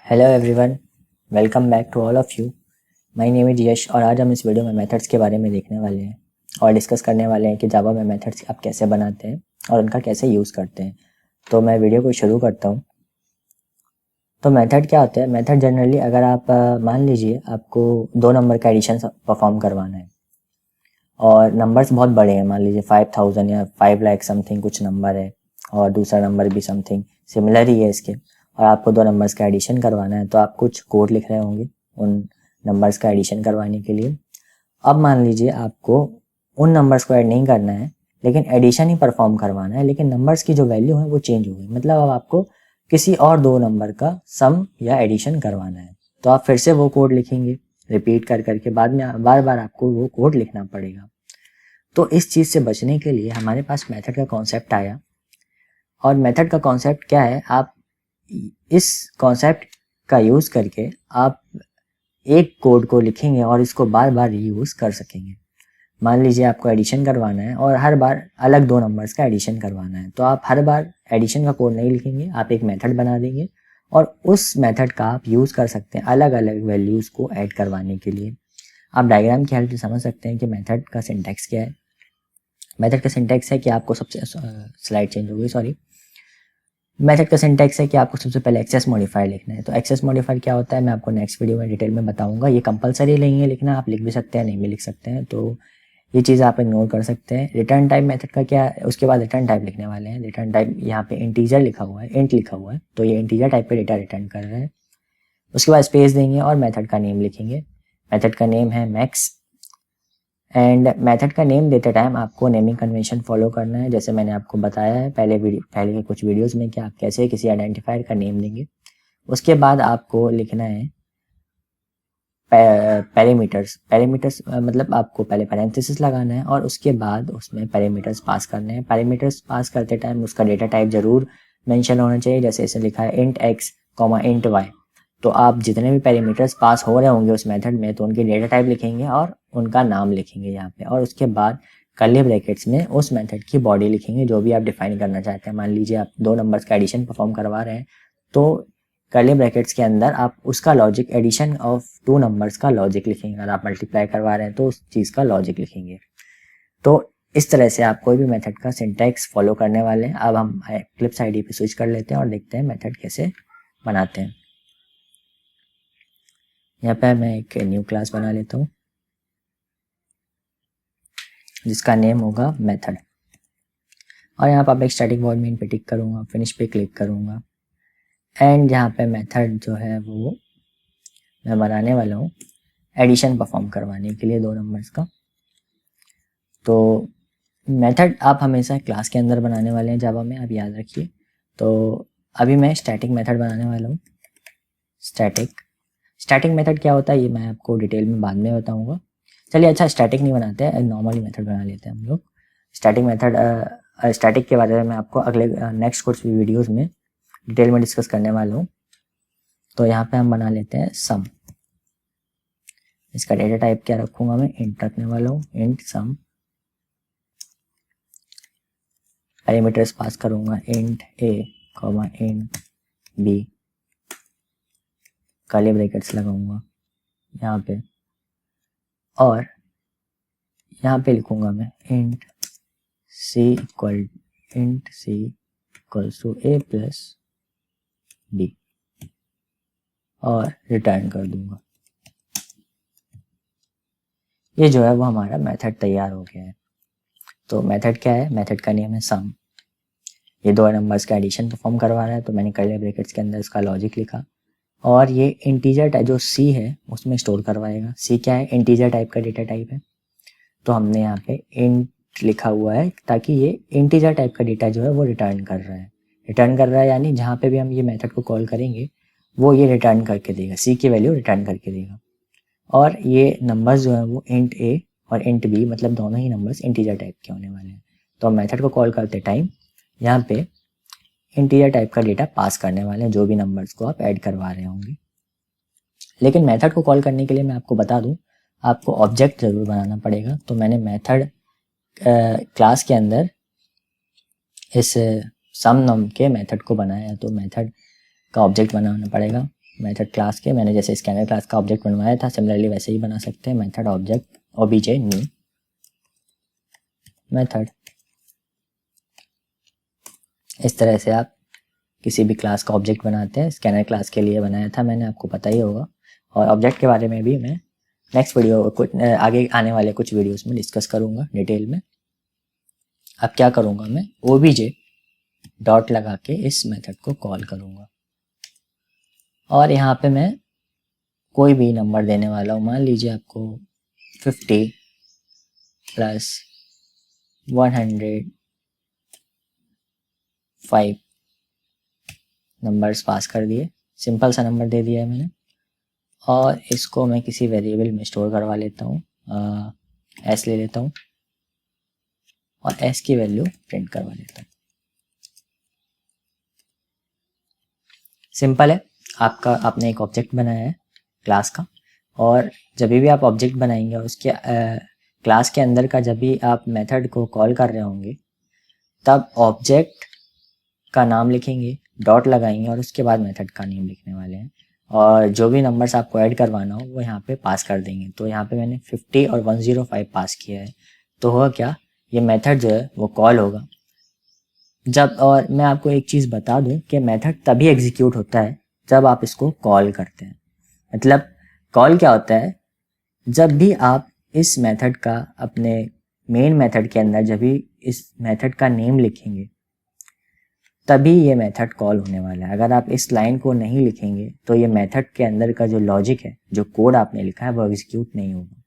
Hello everyone, welcome back to all of you. My name is Yash और आज हम इस वीडियो में मेथड्स के बारे में देखने वाले हैं और डिस्कस करने वाले हैं कि जावा में मेथड्स आप कैसे बनाते हैं और उनका कैसे यूज़ करते हैं। तो मैं वीडियो को शुरू करता हूँ। तो मेथड क्या होता है? मेथड जनरली अगर आप मान लीजिए आपको 2 नंबर का एडिशन परफॉर्म करवाना है और नंबर्स बहुत बड़े हैं, मान लीजिए 5000 या 5 लाख समथिंग कुछ नंबर है और दूसरा नंबर भी समथिंग सिमिलर ही है इसके, और आपको 2 नंबर्स का एडिशन करवाना है तो आप कुछ कोड लिख रहे होंगे उन नंबर्स का एडिशन करवाने के लिए। अब मान लीजिए आपको उन नंबर्स को ऐड नहीं करना है लेकिन एडिशन ही परफॉर्म करवाना है, लेकिन नंबर्स की जो वैल्यू है वो चेंज हो गई, मतलब अब आपको किसी और 2 नंबर का सम या एडिशन करवाना है। तो आप फिर से वो कोड लिखेंगे रिपीट कर करके, बाद में बार बार आपको वो कोड लिखना पड़ेगा। तो इस चीज़ से बचने के लिए हमारे पास मेथड का कॉन्सेप्ट आया। और मेथड का कॉन्सेप्ट क्या है? आप इस कॉन्सेप्ट का यूज़ करके आप एक कोड को लिखेंगे और इसको बार बार रीयूज़ कर सकेंगे। मान लीजिए आपको एडिशन करवाना है और हर बार अलग 2 नंबर्स का एडिशन करवाना है, तो आप हर बार एडिशन का कोड नहीं लिखेंगे, आप एक मेथड बना देंगे और उस मेथड का आप यूज़ कर सकते हैं अलग अलग वैल्यूज़ को ऐड करवाने के लिए। आप डायग्राम की हेल्प से समझ सकते हैं कि मेथड का सिंटैक्स क्या है। मेथड का सिंटैक्स है कि आपको सबसे स्लाइड चेंज हो गई, सॉरी। मेथड का सिंटैक्स है कि आपको सबसे पहले एक्सेस मॉडिफायर लिखना है। तो एक्सेस मॉडिफायर क्या होता है मैं आपको नेक्स्ट वीडियो में डिटेल में बताऊंगा। ये कंपलसरी नहीं है लिखना, आप लिख भी सकते हैं, नहीं भी लिख सकते हैं, तो ये चीज़ आप इग्नोर कर सकते हैं। रिटर्न टाइप मेथड का क्या है, उसके बाद रिटर्न टाइप लिखने वाले हैं। रिटर्न टाइप यहाँ पे इंटीजर लिखा हुआ है, इंट लिखा हुआ है, तो ये इंटीजर टाइप पे डेटा रिटर्न कर रहा है। उसके बाद स्पेस देंगे और मेथड का नेम लिखेंगे। मेथड का नेम है मैक्स। एंड मेथड का नेम देते टाइम आपको नेमिंग कन्वेंशन फॉलो करना है, जैसे मैंने आपको बताया है पहले के कुछ वीडियोस में कि आप कैसे किसी आइडेंटिफायर का नेम देंगे। उसके बाद आपको लिखना है पैरामीटर्स मतलब आपको पहले पैरेंथेसिस लगाना है और उसके बाद उसमें पैरामीटर्स पास करने हैं। पैरामीटर्स पास करते टाइम उसका डेटा टाइप जरूर मेंशन होना चाहिए, जैसे इसे लिखा है इंट एक्स इंट वाई। तो आप जितने भी पैरामीटर्स पास हो रहे होंगे उस मेथड में तो उनके डेटा टाइप लिखेंगे और उनका नाम लिखेंगे यहाँ पे, और उसके बाद कर्ली ब्रैकेट्स में उस मेथड की बॉडी लिखेंगे जो भी आप डिफाइन करना चाहते हैं। मान लीजिए आप 2 नंबर्स का एडिशन परफॉर्म करवा रहे हैं तो कर्ली ब्रैकेट्स के अंदर आप उसका लॉजिक, एडिशन ऑफ 2 नंबर्स का लॉजिक लिखेंगे। अगर आप मल्टीप्लाई करवा रहे हैं तो उस चीज़ का लॉजिक लिखेंगे। तो इस तरह से आप कोई भी मेथड का सिंटैक्स फॉलो करने वाले हैं। अब हम एक्लिप्स आईडी पे स्विच कर लेते हैं और देखते हैं मेथड कैसे बनाते हैं। यहाँ पे मैं एक न्यू क्लास बना लेता हूँ जिसका नेम होगा मेथड, और यहाँ पर आप एक स्टैटिक वॉइड मेन पे टिक करूँगा, फिनिश पे क्लिक करूँगा एंड यहाँ पे मेथड जो है वो मैं बनाने वाला हूँ एडिशन परफॉर्म करवाने के लिए 2 नंबर्स का। तो मेथड आप हमेशा क्लास के अंदर बनाने वाले हैं जावा में, आप याद रखिए। तो अभी मैं स्टैटिक मेथड बनाने वाला हूँ। स्टैटिक मेथड क्या होता है ये मैं आपको डिटेल में बाद में बताऊँगा। चलिए अच्छा, स्टैटिक नहीं बनाते हैं, नॉर्मली मेथड बना लेते हैं हम लोग। स्टैटिक मेथड स्टैटिक के बारे में मैं आपको अगले नेक्स्ट कुछ वीडियोज़ में डिटेल में डिस्कस करने वाला हूँ। तो यहाँ पे हम बना लेते हैं सम। इसका डेटा टाइप क्या रखूँगा मैं, इंट रखने वाला हूँ, इंट सम। पैरामीटर्स पास करूँगा int A int B, curly brackets लगाऊंगा यहाँ पे, और यहाँ पे लिखूंगा मैं int C equals to A plus B और रिटर्न कर दूंगा। ये जो है वो हमारा मेथड तैयार हो गया है। तो मेथड क्या है, मेथड का नेम है सम। ये 2 नंबर्स का एडिशन परफॉर्म करवा रहा है तो मैंने कर्ली ब्रैकेट्स के अंदर इसका लॉजिक लिखा, और ये इंटीजर टाइप जो सी है उसमें स्टोर करवाएगा। सी क्या है, इंटीजर टाइप का डेटा टाइप है, तो हमने यहाँ पे इंट लिखा हुआ है ताकि ये इंटीजर टाइप का डेटा जो है वो रिटर्न कर रहा है, यानी जहाँ पे भी हम ये मेथड को कॉल करेंगे वो ये रिटर्न करके देगा, सी की वैल्यू रिटर्न करके देगा। और ये नंबर्स जो है वो इंट ए और इंट बी, मतलब दोनों ही नंबर्स इंटीजर टाइप के होने वाले हैं। तो हम मेथड को कॉल करते टाइम यहाँ पे इंटीजर टाइप का डेटा पास करने वाले हैं जो भी नंबर्स को आप ऐड करवा रहे होंगे। लेकिन मेथड को कॉल करने के लिए मैं आपको बता दूं, आपको ऑब्जेक्ट जरूर बनाना पड़ेगा। तो मैंने मेथड क्लास के अंदर इस सम नम के मेथड को बनाया है, तो मेथड का ऑब्जेक्ट बनाना पड़ेगा। मेथड क्लास के मैंने जैसे स्कैनर क्लास का ऑब्जेक्ट बनवाया था, सिमिलरली वैसे ही बना सकते हैं। Method object OBJ new method. इस तरह से आप किसी भी क्लास का ऑब्जेक्ट बनाते हैं। स्कैनर क्लास के लिए बनाया था मैंने, आपको पता ही होगा। और ऑब्जेक्ट के बारे में भी मैं नेक्स्ट वीडियो कुछ आगे आने वाले कुछ वीडियोस में डिस्कस करूँगा डिटेल में। अब क्या करूँगा मैं, ओबीजे डॉट लगा के इस मेथड को कॉल करूँगा और यहाँ पे मैं कोई भी नंबर देने वाला हूँ। मान लीजिए आपको 50 प्लस 105 नंबर्स पास कर दिए, सिंपल सा नंबर दे दिया है मैंने। और इसको मैं किसी वेरिएबल में स्टोर करवा लेता हूँ, एस ले लेता हूँ और एस की वैल्यू प्रिंट करवा लेता हूँ। सिंपल है। आपने एक ऑब्जेक्ट बनाया है क्लास का, और जब भी आप ऑब्जेक्ट बनाएंगे उसके क्लास के अंदर का जब भी आप मेथड को कॉल कर रहे होंगे तब ऑब्जेक्ट का नाम लिखेंगे, डॉट लगाएंगे और उसके बाद मेथड का नेम लिखने वाले हैं। और जो भी नंबर्स आपको ऐड करवाना हो वो यहाँ पे पास कर देंगे। तो यहाँ पे मैंने 50 और 105 पास किया है, तो होगा क्या, ये मेथड जो है वो कॉल होगा जब। और मैं आपको एक चीज़ बता दूं कि मेथड तभी एग्जीक्यूट होता है जब आप इसको कॉल करते हैं। मतलब कॉल क्या होता है, जब भी आप इस मेथड का अपने मेन मेथड के अंदर जब भी इस मेथड का नेम लिखेंगे तभी ये मेथड कॉल होने वाला है। अगर आप इस लाइन को नहीं लिखेंगे तो ये मेथड के अंदर का जो लॉजिक है, जो कोड आपने लिखा है, वो एग्जीक्यूट नहीं होगा।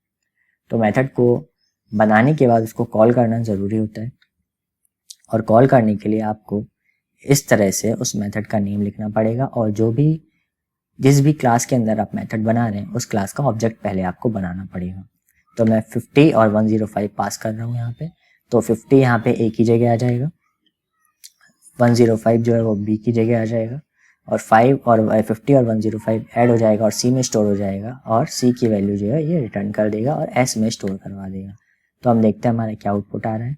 तो मेथड को बनाने के बाद उसको कॉल करना ज़रूरी होता है, और कॉल करने के लिए आपको इस तरह से उस मेथड का नेम लिखना पड़ेगा। और जिस भी क्लास के अंदर आप मेथड बना रहे हैं उस क्लास का ऑब्जेक्ट पहले आपको बनाना पड़ेगा। तो मैं 50 और 105 पास कर रहा हूँ यहाँ पे, तो 50 यहाँ पे ए की जगह आ जाएगा, 105 जो है वो बी की जगह आ जाएगा, और 50 और 105 ऐड हो जाएगा और सी में स्टोर हो जाएगा, और सी की वैल्यू जो है ये रिटर्न कर देगा और एस में स्टोर करवा देगा। तो हम देखते हैं हमारा क्या आउटपुट आ रहा है,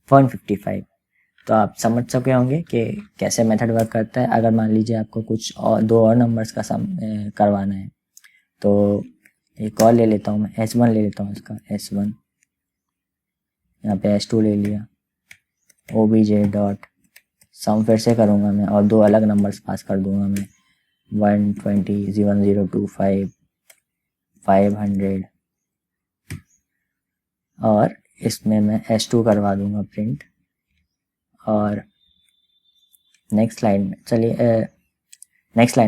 155। तो आप समझ सके होंगे कि कैसे मेथड वर्क करता है। अगर मान लीजिए आपको कुछ और दो और नंबर्स का सम करवाना है, तो एक और ले लेता हूँ मैं, S1 ले लेता हूँ इसका, S1 यहाँ पे S2 ले लिया, ओबीजे डॉट सम फिर से करूँगा मैं और दो अलग नंबर्स पास कर दूंगा मैं, 120, 1025, 500, और इसमें मैं S2 करवा दूंगा प्रिंट। और नेक्स्ट लाइन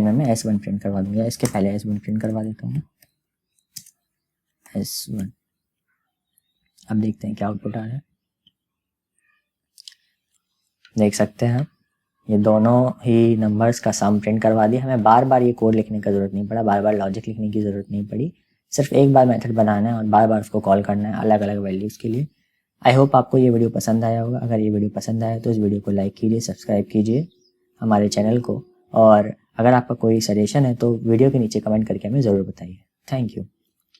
में मैं S1 प्रिंट करवा दूंगा। इसके पहले S1 प्रिंट करवा देता हूँ, S1। अब देखते हैं क्या आउटपुट आ रहा है। देख सकते हैं आप, ये दोनों ही नंबर्स का सम प्रिंट करवा दिया। हमें बार बार ये कोड लिखने का ज़रूरत नहीं पड़ा, बार बार लॉजिक लिखने की ज़रूरत नहीं पड़ी। सिर्फ एक बार मेथड बनाना है और बार बार उसको कॉल करना है अलग अलग वैल्यूज़ के लिए। आई होप आपको ये वीडियो पसंद आया होगा। अगर ये वीडियो पसंद आया तो इस वीडियो को लाइक कीजिए, सब्सक्राइब कीजिए हमारे चैनल को, और अगर आपका कोई सजेशन है तो वीडियो के नीचे कमेंट करके हमें ज़रूर बताइए। Thank you.